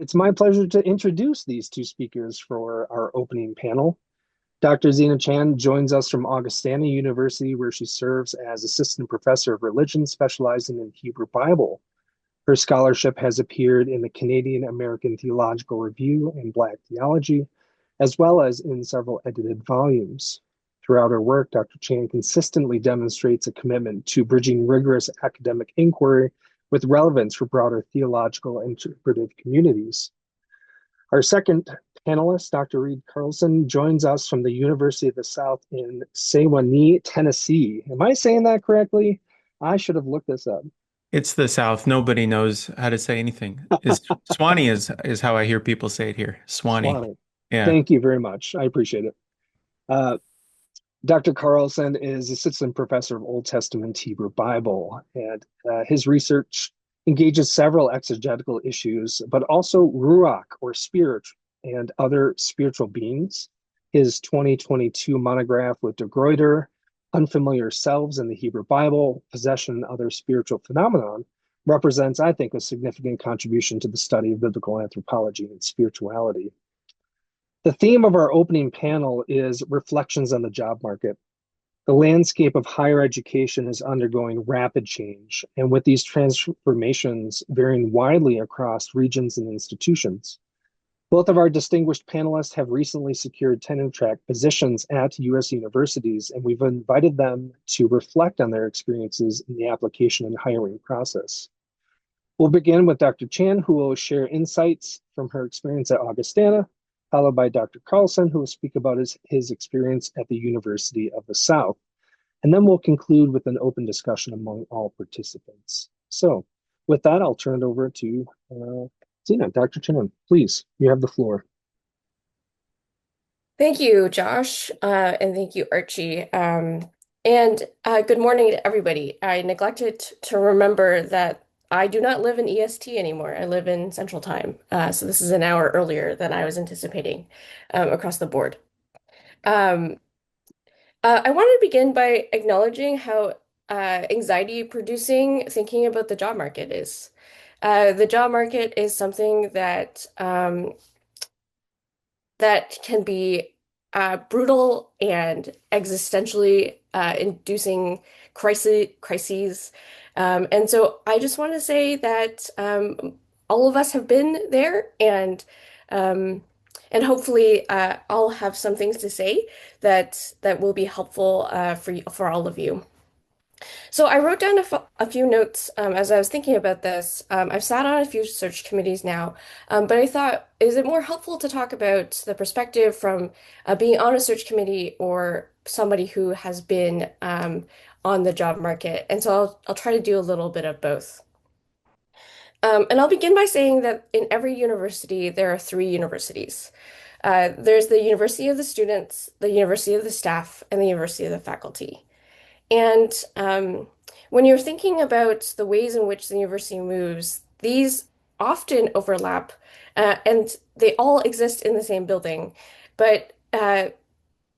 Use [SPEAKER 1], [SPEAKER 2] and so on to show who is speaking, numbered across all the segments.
[SPEAKER 1] It's my pleasure to introduce these two speakers for our opening panel. Dr. Xenia Chan joins us from Augustana University, where she serves as Assistant Professor of Religion, specializing in Hebrew Bible. Her scholarship has appeared in the Canadian American Theological Review and Black Theology, as well as in several edited volumes. Throughout her work, Dr. Chan consistently demonstrates a commitment to bridging rigorous academic inquiry with relevance for broader theological and interpretive communities. Our second panelist, Dr. Reed Carlson, joins us from the University of the South in Sewanee, Tennessee. Am I saying that correctly? I should have looked this up.
[SPEAKER 2] It's the South. Nobody knows how to say anything. Is Swanee is how I hear people say it here. Swanee.
[SPEAKER 1] Swanee.
[SPEAKER 2] Yeah.
[SPEAKER 1] Thank you very much. I appreciate it. Uh, Dr. Carlson is assistant professor of Old Testament Hebrew Bible, and his research engages several exegetical issues, but also Ruach, or spirit, and other spiritual beings. His 2022 monograph with De Gruyter, Unfamiliar Selves in the Hebrew Bible, Possession and Other Spiritual Phenomenon, represents, I think, a significant contribution to the study of biblical anthropology and spirituality. The theme of our opening panel is reflections on the job market. The landscape of higher education is undergoing rapid change, and with these transformations varying widely across regions and institutions. Both of our distinguished panelists have recently secured tenure-track positions at U.S. universities, and we've invited them to reflect on their experiences in the application and hiring process. We'll begin with Dr. Chan, who will share insights from her experience at Augustana, followed by Dr. Carlson, who will speak about his experience at the University of the South. And then we'll conclude with an open discussion among all participants. So with that, I'll turn it over to Xenia. Dr. Chan, please, you have the floor.
[SPEAKER 3] Thank you, Josh, and thank you, Archie. And good morning to everybody. I neglected to remember that I do not live in EST anymore. I live in Central Time. So this is an hour earlier than I was anticipating across the board. Um, I wanted to begin by acknowledging how anxiety-producing thinking about the job market is. The job market is something that can be brutal and existentially inducing crises. And so I just want to say that all of us have been there, and hopefully I'll have some things to say that will be helpful for all of you. So I wrote down a few notes as I was thinking about this. I've sat on a few search committees now, but I thought, is it more helpful to talk about the perspective from being on a search committee or somebody who has been on the job market? And so I'll try to do a little bit of both. And I'll begin by saying that in every university, there are three universities. There's the University of the Students, the University of the Staff, and the University of the Faculty. And when you're thinking about the ways in which the university moves, these often overlap, and they all exist in the same building, but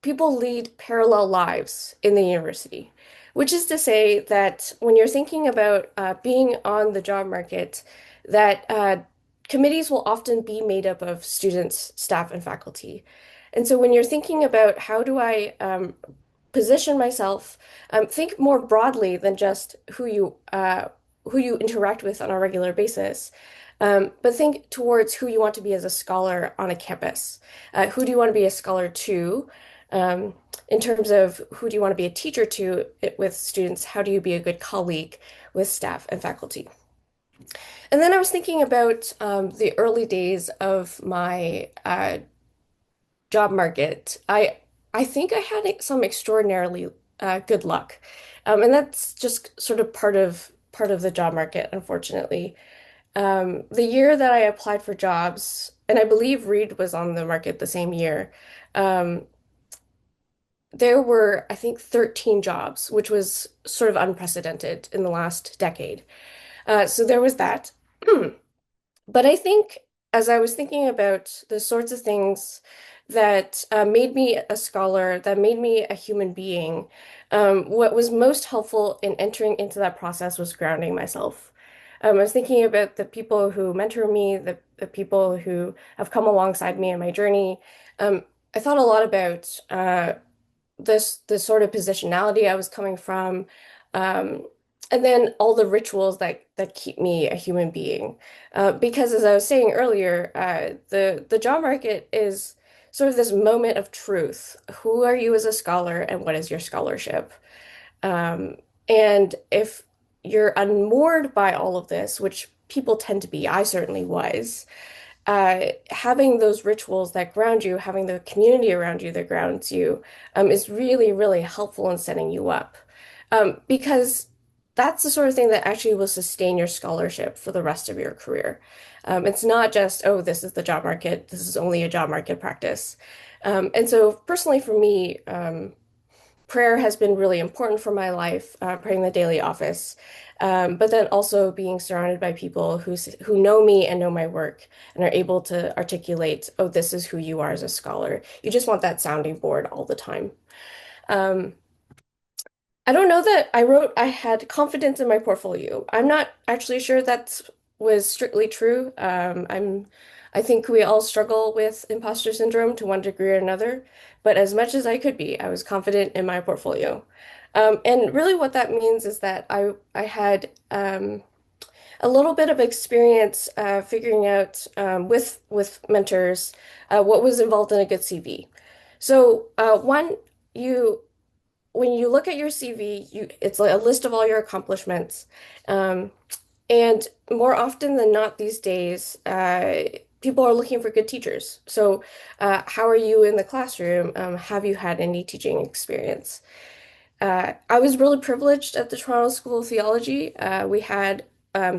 [SPEAKER 3] people lead parallel lives in the university, which is to say that when you're thinking about being on the job market, that committees will often be made up of students, staff, and faculty. And so when you're thinking about how do I position myself, think more broadly than just who you interact with on a regular basis. But think towards who you want to be as a scholar on a campus. Who do you want to be a scholar to? In terms of who do you want to be a teacher to with students? How do you be a good colleague with staff and faculty? And then I was thinking about the early days of my job market. I think I had some extraordinarily good luck, and that's just sort of part of the job market, unfortunately. The year that I applied for jobs, and I believe Reed was on the market the same year, um, there were, I think, 13 jobs, which was sort of unprecedented in the last decade. So there was that. But I think as I was thinking about the sorts of things that made me a scholar, that made me a human being, what was most helpful in entering into that process was grounding myself. I was thinking about the people who mentor me, the people who have come alongside me in my journey. I thought a lot about this sort of positionality I was coming from, um, and then all the rituals that keep me a human being. Because as I was saying earlier, the job market is sort of this moment of truth. Who are you as a scholar, and what is your scholarship? Um, and if you're unmoored by all of this, which people tend to be, I certainly was, having those rituals that ground you, having the community around you that grounds you, is really, really helpful in setting you up. Because that's the sort of thing that actually will sustain your scholarship for the rest of your career. It's not just, oh, this is the job market, this is only a job market practice. And so, personally, for me, prayer has been really important for my life, praying the daily office. But then also being surrounded by people who know me and know my work and are able to articulate, oh, this is who you are as a scholar. You just want that sounding board all the time. Um, I don't know that I wrote I had confidence in my portfolio. I'm not actually sure that was strictly true. I think we all struggle with imposter syndrome to one degree or another, but as much as I could be, I was confident in my portfolio. And really what that means is that I had a little bit of experience figuring out with mentors what was involved in a good CV. So one, you when you look at your CV, it's like a list of all your accomplishments. Um, and more often than not these days, people are looking for good teachers. So, how are you in the classroom? Have you had any teaching experience? I was really privileged at the Toronto School of Theology. We had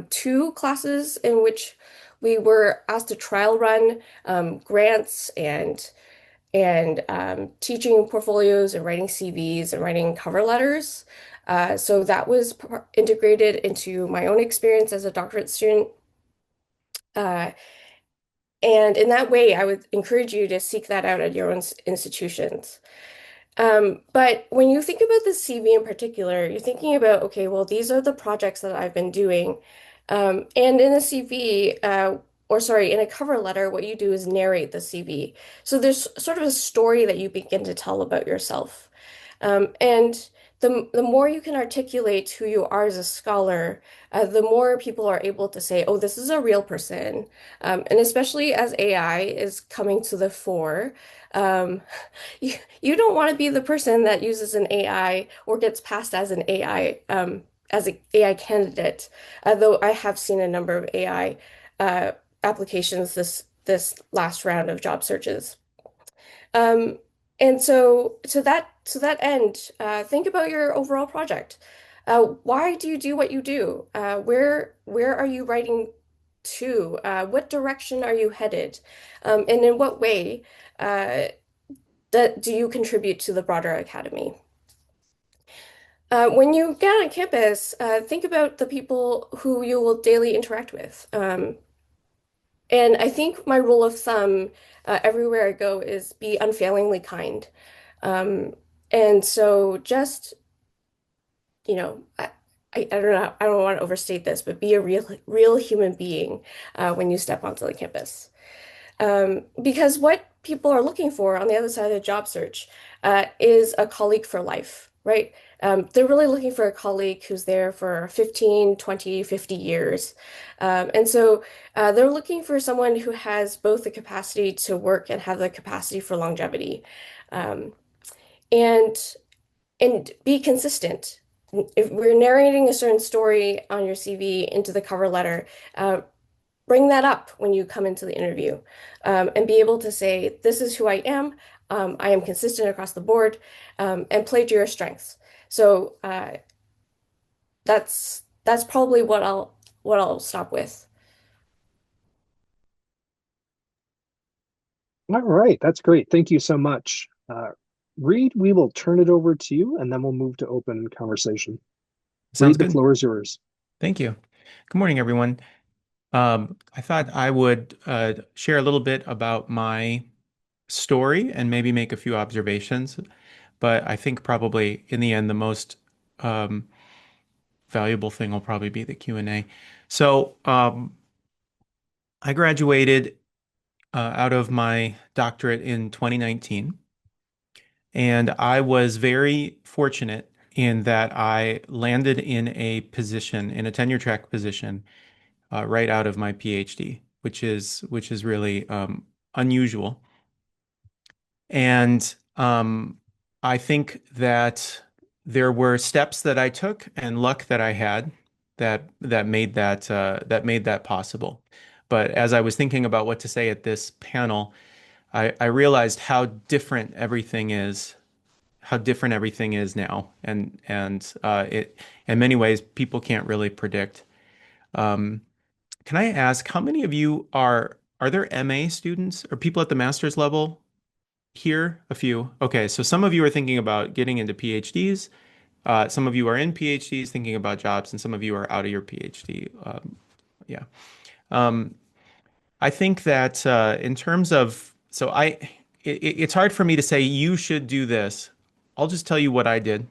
[SPEAKER 3] two classes in which we were asked to trial run grants and teaching portfolios and writing CVs and writing cover letters. So that was integrated into my own experience as a doctorate student. Uh, and in that way, I would encourage you to seek that out at your own institutions. But when you think about the CV in particular, you're thinking about, okay, well, these are the projects that I've been doing. And in a CV, or sorry, in a cover letter, what you do is narrate the CV. So there's sort of a story that you begin to tell about yourself. And the more you can articulate who you are as a scholar, the more people are able to say, oh, this is a real person. And especially as AI is coming to the fore, um, you don't want to be the person that uses an AI or gets passed as an AI, as an AI candidate. Though I have seen a number of AI uh, applications this last round of job searches. Um, and so to that end, think about your overall project. Why do you do what you do? Where are you writing to? What direction are you headed? And in what way do you contribute to the broader academy? When you get on campus, think about the people who you will daily interact with. And I think my rule of thumb everywhere I go is be unfailingly kind. Um, and so just, you know, I don't know, I don't want to overstate this, but be a real human being when you step onto the campus. Because what people are looking for on the other side of the job search is a colleague for life, right? They're really looking for a colleague who's there for 15, 20, 50 years. And so they're looking for someone who has both the capacity to work and have the capacity for longevity. Um, and and be consistent. If we're narrating a certain story on your CV into the cover letter, bring that up when you come into the interview, and be able to say, this is who I am. I am consistent across the board, and play to your strengths. So that's probably what I'll stop with.
[SPEAKER 1] All right, that's great. Thank you so much. Reed, we will turn it over to you and then we'll move to open conversation.
[SPEAKER 2] Sounds
[SPEAKER 1] Reed, the
[SPEAKER 2] good.
[SPEAKER 1] floor is yours.
[SPEAKER 2] Thank you. Good morning, everyone. I thought I would share a little bit about my story and maybe make a few observations, but I think probably in the end, the most um, valuable thing will probably be the Q&A. So I graduated out of my doctorate in 2019, and I was very fortunate in that I landed in a position, in a tenure track position, right out of my PhD, which is really unusual. And I think that there were steps that I took and luck that I had that made that possible. But as I was thinking about what to say at this panel, I realized how different everything is now, and it in many ways people can't really predict. Um, can I ask how many of you are there MA students or people at the master's level here? A few. Okay, so some of you are thinking about getting into PhDs. Some of you are in PhDs thinking about jobs, and some of you are out of your PhD. Yeah. Um, I think that in terms of, it's hard for me to say you should do this. I'll just tell you what I did.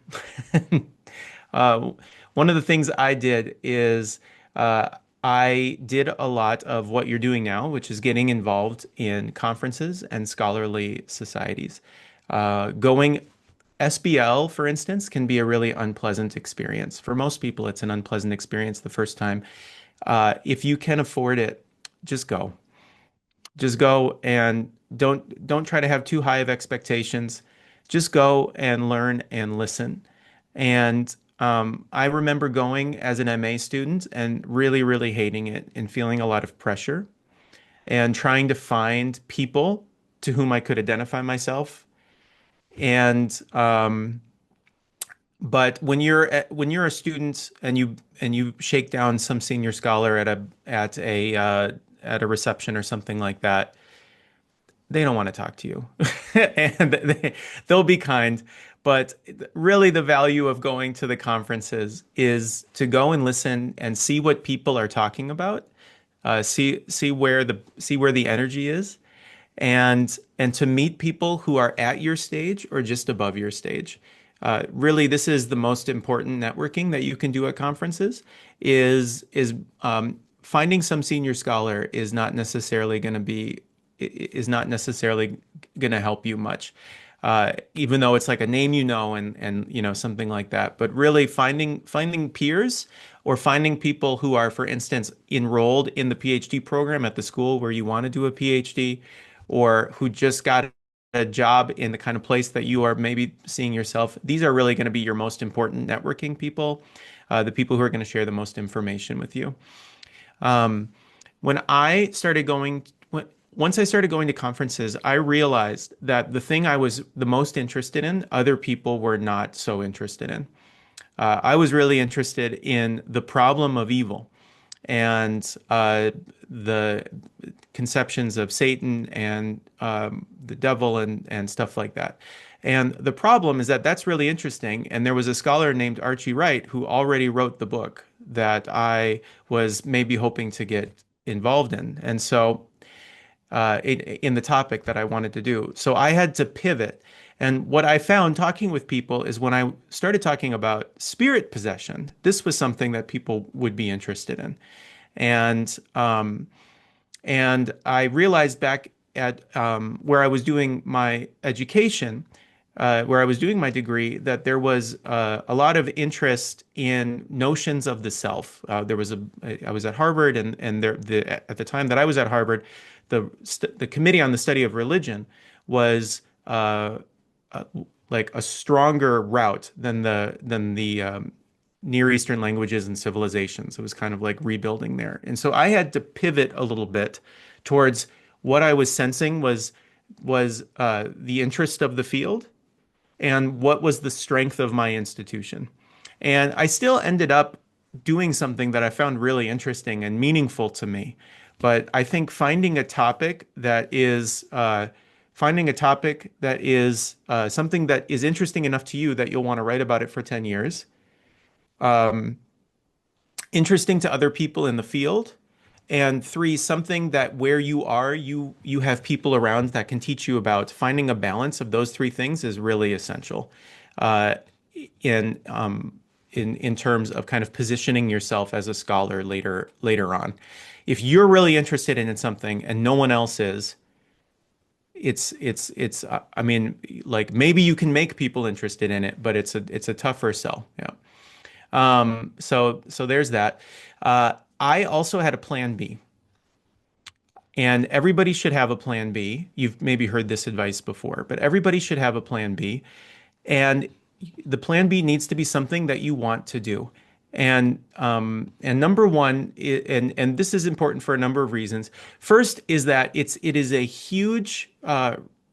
[SPEAKER 2] Uh, One of the things I did is uh, I did a lot of what you're doing now, which is getting involved in conferences and scholarly societies. Going SBL, for instance, can be a really unpleasant experience. For most people, it's an unpleasant experience the first time. If you can afford it, just go. Just go and don't try to have too high of expectations. Just go and learn and listen. And I remember going as an MA student and really, really hating it and feeling a lot of pressure and trying to find people to whom I could identify myself. And but when you're a student and you shake down some senior scholar at a reception or something like that, they don't want to talk to you. And they'll be kind, but really the value of going to the conferences is to go and listen and see what people are talking about, see where the energy is, and to meet people who are at your stage or just above your stage. Really, this is the most important networking that you can do at conferences. Is finding some senior scholar is not necessarily going to help you much. Even though it's like a name you know and something like that. But really finding peers or finding people who are, for instance, enrolled in the PhD program at the school where you want to do a PhD, or who just got a job in the kind of place that you are maybe seeing yourself. These are really going to be your most important networking people, the people who are going to share the most information with you. Um, when I started going, when, Once I started going to conferences, I realized that the thing I was the most interested in, other people were not so interested in. I was really interested in the problem of evil and the conceptions of Satan and the devil and stuff like that. And the problem is that that's really interesting. And there was a scholar named Archie Wright who already wrote the book that I was maybe hoping to get involved in. And so in the topic that I wanted to do. So I had to pivot. And what I found talking with people is when I started talking about spirit possession, this was something that people would be interested in. And and I realized back at where I was doing my education, where I was doing my degree, that there was a lot of interest in notions of the self. I was at Harvard, and at the time that I was at Harvard, the Committee on the Study of Religion was uh, like a stronger route than the Near Eastern languages and civilizations. It was kind of like rebuilding there. And so I had to pivot a little bit towards what I was sensing was the interest of the field and what was the strength of my institution. And I still ended up doing something that I found really interesting and meaningful to me. But I think finding a topic that is something that is interesting enough to you that you'll want to write about it for 10 years, um, interesting to other people in the field, and three, something that where you are, you have people around that can teach you about. Finding a balance of those three things is really essential. Uh, and in terms of kind of positioning yourself as a scholar later on. If you're really interested in something and no one else is, I mean, like maybe you can make people interested in it, but it's a tougher sell. Yeah. So there's that. I also had a plan B. And everybody should have a plan B. You've maybe heard this advice before, but everybody should have a plan B. And the plan B needs to be something that you want to do. And number one, and this is important for a number of reasons. First is that it is a huge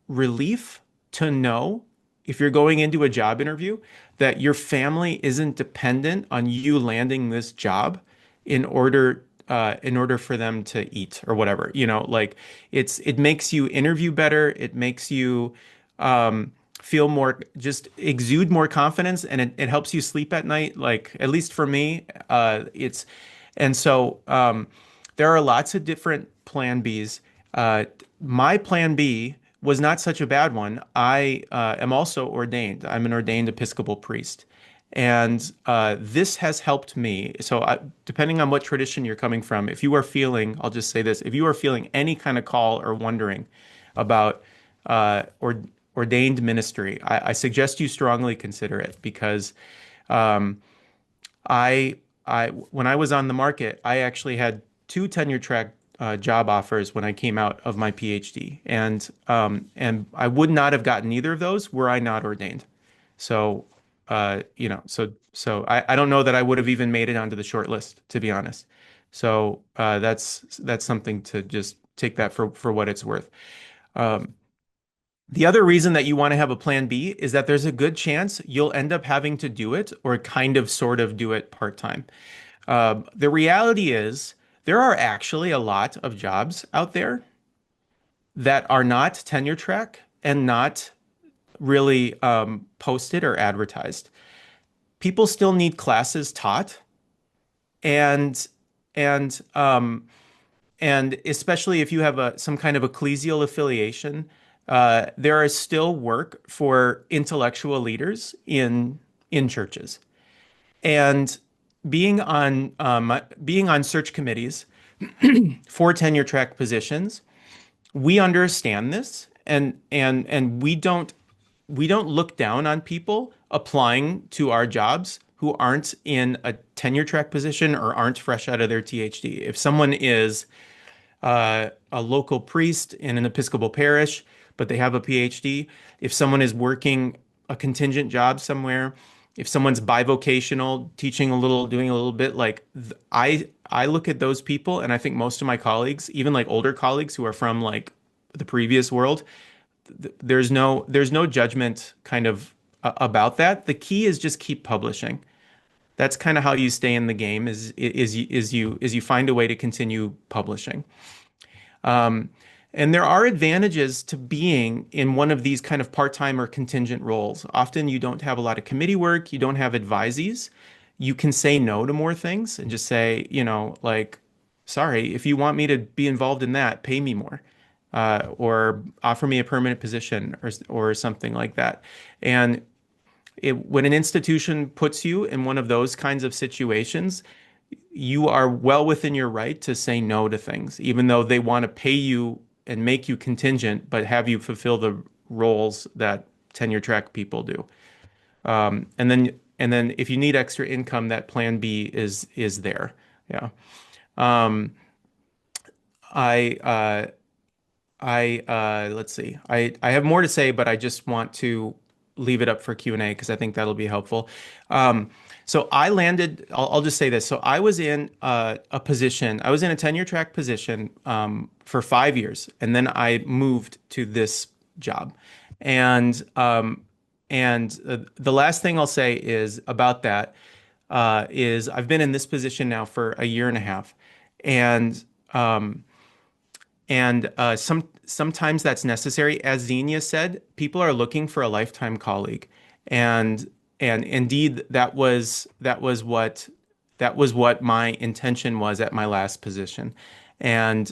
[SPEAKER 2] relief to know if you're going into a job interview that your family isn't dependent on you landing this job in order for them to eat or whatever. Like it makes you interview better. It makes you feel more, just exude more confidence, and it helps you sleep at night. Like at least for me, and so there are lots of different plan Bs. My plan B was not such a bad one. I am also ordained. I'm an ordained Episcopal priest. And this has helped me. So depending on what tradition you're coming from, if you are feeling, I'll just say this, if you are feeling any kind of call or wondering about ordained ministry, I suggest you strongly consider it because I when I was on the market, I actually had two tenure track job offers when I came out of my PhD, and I would not have gotten either of those were I not ordained. So, I don't know that I would have even made it onto the short list, to be honest. So that's something to just take that for what it's worth. The other reason that you want to have a plan B is that there's a good chance you'll end up having to do it or kind of sort of do it part-time. The reality is there are actually a lot of jobs out there that are not tenure track and not really posted or advertised. People still need classes taught, and and um, and especially if you have some kind of ecclesial affiliation, there is still work for intellectual leaders in churches. And being on search committees for tenure track positions, we understand this, and we don't look down on people applying to our jobs who aren't in a tenure track position or aren't fresh out of their THD. If someone is a local priest in an Episcopal parish, but they have a PhD, if someone is working a contingent job somewhere, if someone's bivocational, teaching a little, doing a little bit, like I look at those people, and I think most of my colleagues, even like older colleagues who are from like the previous world, there's no judgment kind of about that. The key is just keep publishing. That's kind of how you stay in the game is you find a way to continue publishing. Um, and there are advantages to being in one of these kind of part-time or contingent roles. Often you don't have a lot of committee work, you don't have advisees. You can say no to more things and just say, like, sorry, if you want me to be involved in that, pay me more. Or offer me a permanent position or something like that. And when an institution puts you in one of those kinds of situations, you are well within your right to say no to things, even though they want to pay you and make you contingent, but have you fulfill the roles that tenure track people do. And then if you need extra income, that plan B is there. Yeah. Um, I let's see. I have more to say, but I just want to leave it up for Q&A because I think that'll be helpful. So I landed, I'll just say this. So I was in a position, I was in a tenure track position for 5 years, and then I moved to this job. And the last thing I'll say is about that is I've been in this position now for a year and a half. And sometimes that's necessary. As Xenia said, people are looking for a lifetime colleague, and indeed that was what my intention was at my last position, and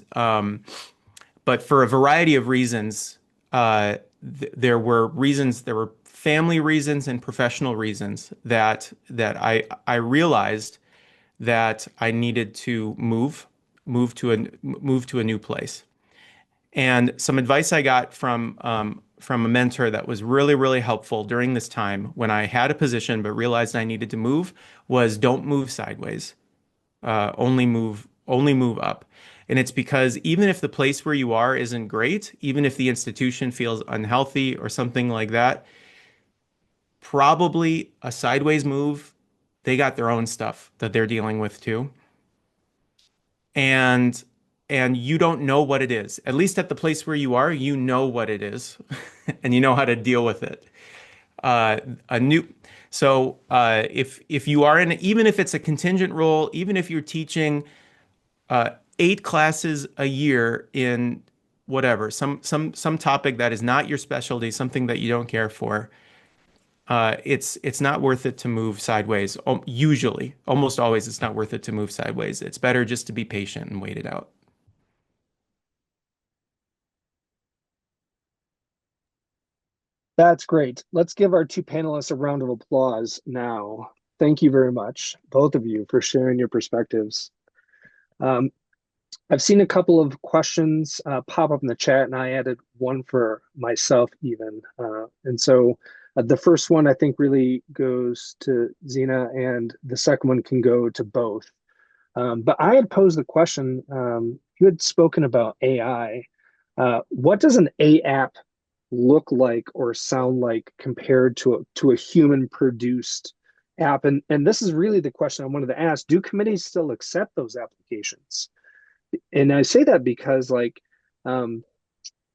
[SPEAKER 2] but for a variety of reasons, there were family reasons and professional reasons that I realized that I needed to move to a new place. And some advice I got from a mentor that was really, really helpful during this time when I had a position but realized I needed to move was don't move sideways. Only move up. And it's because even if the place where you are isn't great, even if the institution feels unhealthy or something like that, probably a sideways move, they got their own stuff that they're dealing with too. And and you don't know what it is. At least at the place where you are, you know what it is and you know how to deal with it. A new if you are in, even if it's a contingent role, even if you're teaching 8 classes a year in whatever, some topic that is not your specialty, something that you don't care for, it's not worth it to move sideways. Usually, almost always, it's not worth it to move sideways. It's better just to be patient and wait it out.
[SPEAKER 1] That's great. Let's give our two panelists a round of applause now. Thank you very much, both of you, for sharing your perspectives. Um, I've seen a couple of questions pop up in the chat, and I added one for myself even. The first one I think really goes to Xenia, and the second one can go to both. But I had posed the question, you had spoken about AI. What does an A app look like or sound like compared to a human produced app? And this is really the question I wanted to ask. Do committees still accept those applications? And I say that because um,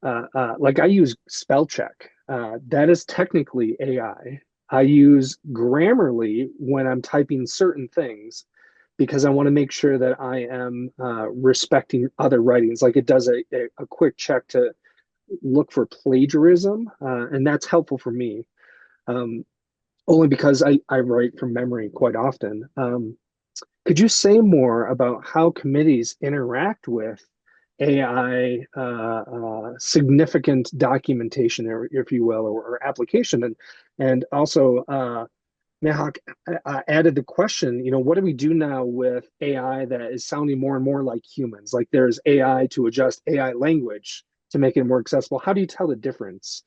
[SPEAKER 1] like I use spell check. That is technically AI. I use Grammarly when I'm typing certain things because I want to make sure that I am respecting other writings. Like it does a quick check to look for plagiarism, and that's helpful for me, um, only because I write from memory quite often. Could you say more about how committees interact with AI significant documentation, or, if you will, or application, and also Mehak added the question, what do we do now with AI that is sounding more and more like humans? Like there's AI to adjust AI language to make it more accessible. How do you tell the difference?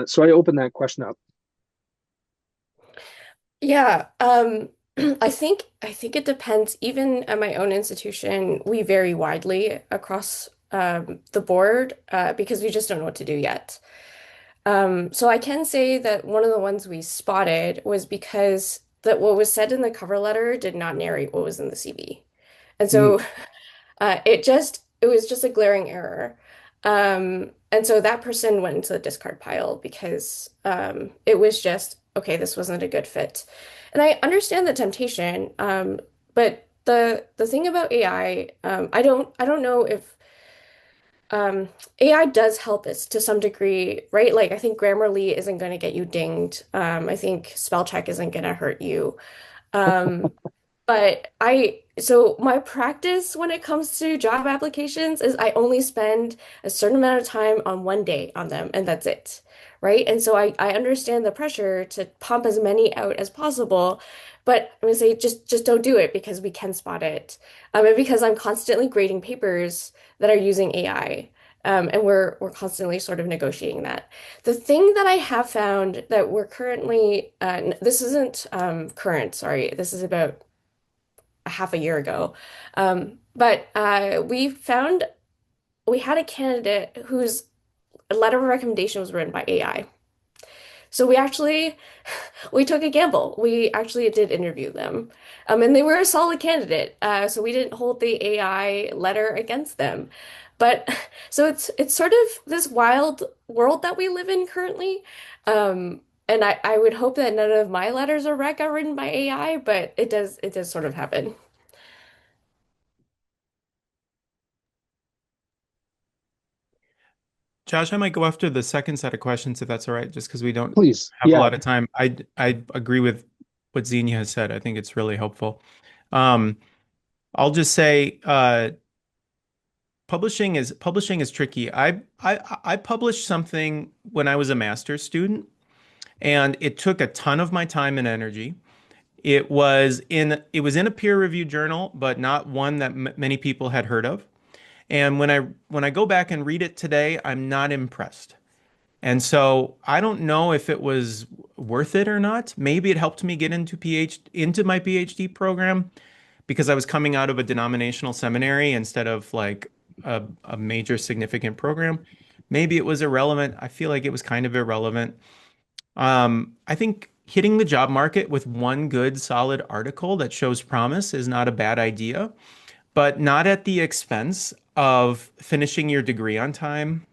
[SPEAKER 1] So I open that question up.
[SPEAKER 3] Yeah, I think it depends. Even at my own institution, we vary widely across the board because we just don't know what to do yet. So I can say that one of the ones we spotted was because that what was said in the cover letter did not narrate what was in the CV. And
[SPEAKER 1] Mm.
[SPEAKER 3] so it was just a glaring error. And so that person went into the discard pile because it was just, okay, this wasn't a good fit. And I understand the temptation, but the thing about AI, I don't know if AI does help us to some degree, right? Like I think Grammarly isn't going to get you dinged. I think spell check isn't going to hurt you. Um, so my practice when it comes to job applications is I only spend a certain amount of time on one day on them, and that's it, right? And so I understand the pressure to pump as many out as possible, but I'm gonna say just don't do it because we can spot it, and because I'm constantly grading papers that are using AI, and we're constantly sort of negotiating that. The thing that I have found that we're currently, this isn't current, sorry, this is about a half a year ago. But we had a candidate whose letter of recommendation was written by AI. So we took a gamble. We actually did interview them. And they were a solid candidate. So we didn't hold the AI letter against them. But so it's sort of this wild world that we live in currently. And I would hope that none of my letters or rec are written by AI, but it does sort of happen.
[SPEAKER 2] Josh, I might go after the second set of questions if that's all right, just because we don't
[SPEAKER 1] Please.
[SPEAKER 2] have a
[SPEAKER 1] Yeah,
[SPEAKER 2] lot of time. I agree with what Xenia has said. I think it's really helpful. Um, I'll just say publishing is tricky. I published something when I was a master's student, And it took a ton of my time and energy. It was in a peer-reviewed journal, but not one that m many people had heard of. And when I go back and read it today, I'm not impressed. And so I don't know if it was worth it or not. Maybe it helped me get into my PhD program because I was coming out of a denominational seminary instead of like a major significant program. Maybe it was irrelevant. I feel like it was kind of irrelevant. I think hitting the job market with one good, solid article that shows promise is not a bad idea, but not at the expense of finishing your degree on time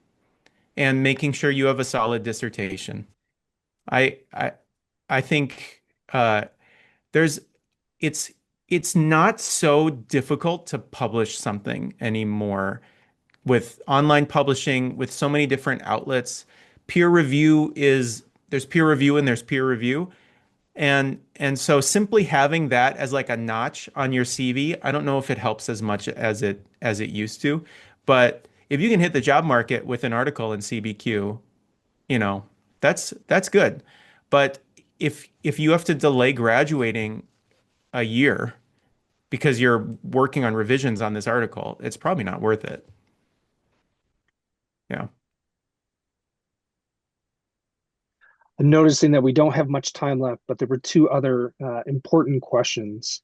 [SPEAKER 2] and making sure you have a solid dissertation. I I I think there's it's it's not so difficult to publish something anymore with online publishing, with so many different outlets. Peer review is There's peer review and there's peer review. And so simply having that as like a notch on your CV, I don't know if it helps as much as it used to, but if you can hit the job market with an article in CBQ, you know, that's good. But if you have to delay graduating a year because you're working on revisions on this article, it's probably not worth it. Yeah.
[SPEAKER 1] I'm noticing that we don't have much time left, but there were two other important questions.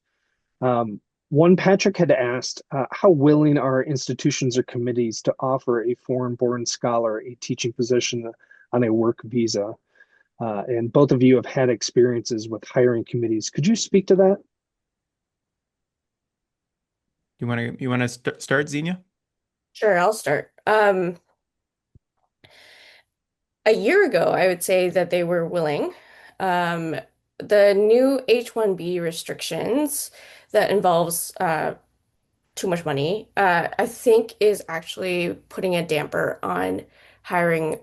[SPEAKER 1] One, Patrick had asked, how willing are institutions or committees to offer a foreign-born scholar a teaching position on a work visa? And both of you have had experiences with hiring committees. Could you speak to that?
[SPEAKER 2] You want to start, Xenia?
[SPEAKER 3] Sure, I'll start. A year ago, I would say that they were willing. Um, the new H-1B restrictions that involves too much money, I think is actually putting a damper on hiring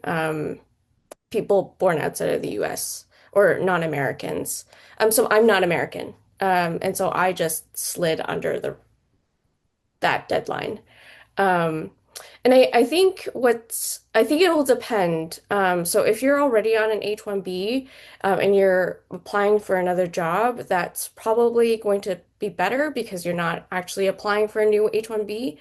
[SPEAKER 3] people born outside of the US or non-Americans. So I'm not American. And so I just slid under that deadline. Um, and I think it will depend. So if you're already on an H-1B and you're applying for another job, that's probably going to be better because you're not actually applying for a new H-1B.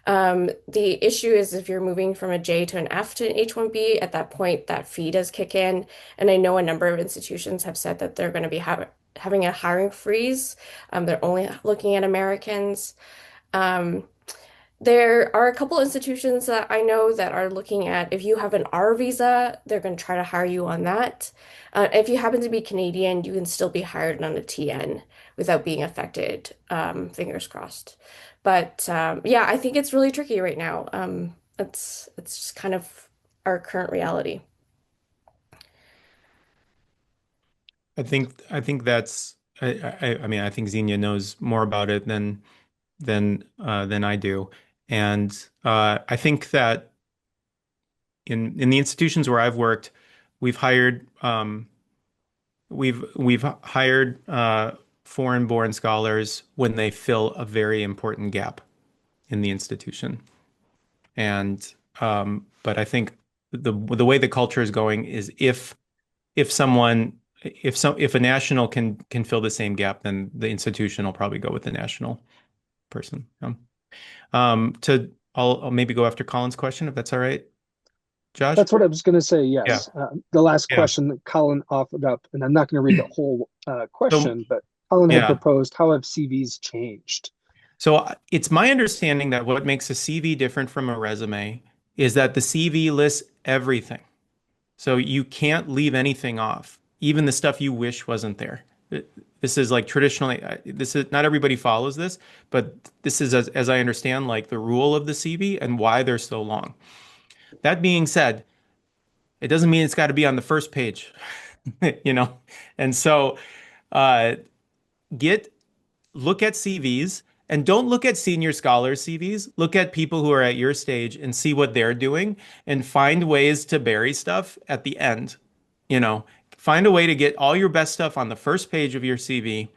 [SPEAKER 3] The issue is if you're moving from a J to an F to an H-1B, at that point that fee does kick in. And I know a number of institutions have said that they're going to be having a hiring freeze. They're only looking at Americans. Um, there are a couple institutions that I know that are looking at if you have an R visa, they're going to try to hire you on that. If you happen to be Canadian, you can still be hired on a TN without being affected. Fingers crossed. But yeah, I think it's really tricky right now. It's just kind of our current reality.
[SPEAKER 2] I think that's I mean I think Xenia knows more about it than I do. And I think that in the institutions where I've worked, we've hired we've hired foreign-born scholars when they fill a very important gap in the institution. And but I think the way the culture is going is if someone if a national can fill the same gap, then the institution will probably go with the national person. I'll maybe go after Colin's question if that's all right, Josh.
[SPEAKER 1] That's what I was going to say.
[SPEAKER 2] Yeah,
[SPEAKER 1] Yes. The last
[SPEAKER 2] yeah.
[SPEAKER 1] question that Colin offered up, and I'm not going to read the whole
[SPEAKER 2] So
[SPEAKER 1] question, but Colin had
[SPEAKER 2] yeah,
[SPEAKER 1] proposed, how have CVs changed?
[SPEAKER 2] it's my understanding that what makes a CV different from a resume is that the CV lists everything. So you can't leave anything off, even the stuff you wish wasn't there. This is like traditionally, this is not everybody follows this, but this is as I understand, like the rule of the CV and why they're so long. That being said, it doesn't mean it's got to be on the first page, you know? And so uh, get look at CVs and don't look at senior scholars CVs. Look at people who are at your stage and see what they're doing and find ways to bury stuff at the end. You know, find a way to get all your best stuff on the first page of your CV.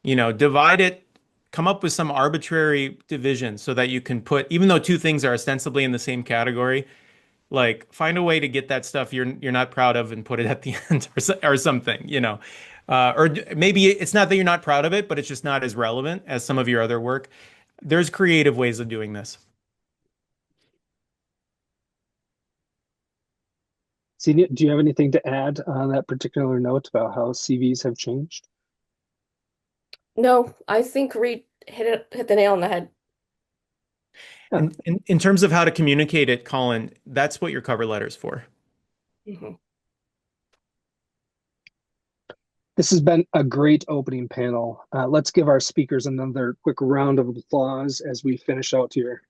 [SPEAKER 2] You know, divide it, come up with some arbitrary division so that you can put, even though two things are ostensibly in the same category, Like find a way to get that stuff you're not proud of and put it at the end or something, you know. Maybe it's not that you're not proud of it, but it's just not as relevant as some of your other work. There's creative ways of doing this.
[SPEAKER 1] Xenia, do you have anything to add on that particular note about how CVs have changed?
[SPEAKER 3] No, I think Reed hit the nail on the head.
[SPEAKER 1] Yeah.
[SPEAKER 2] And in terms of how to communicate it, Colin, that's what your cover letter's for.
[SPEAKER 3] Mhm.
[SPEAKER 1] This has been a great opening panel. Let's give our speakers another quick round of applause as we finish out here.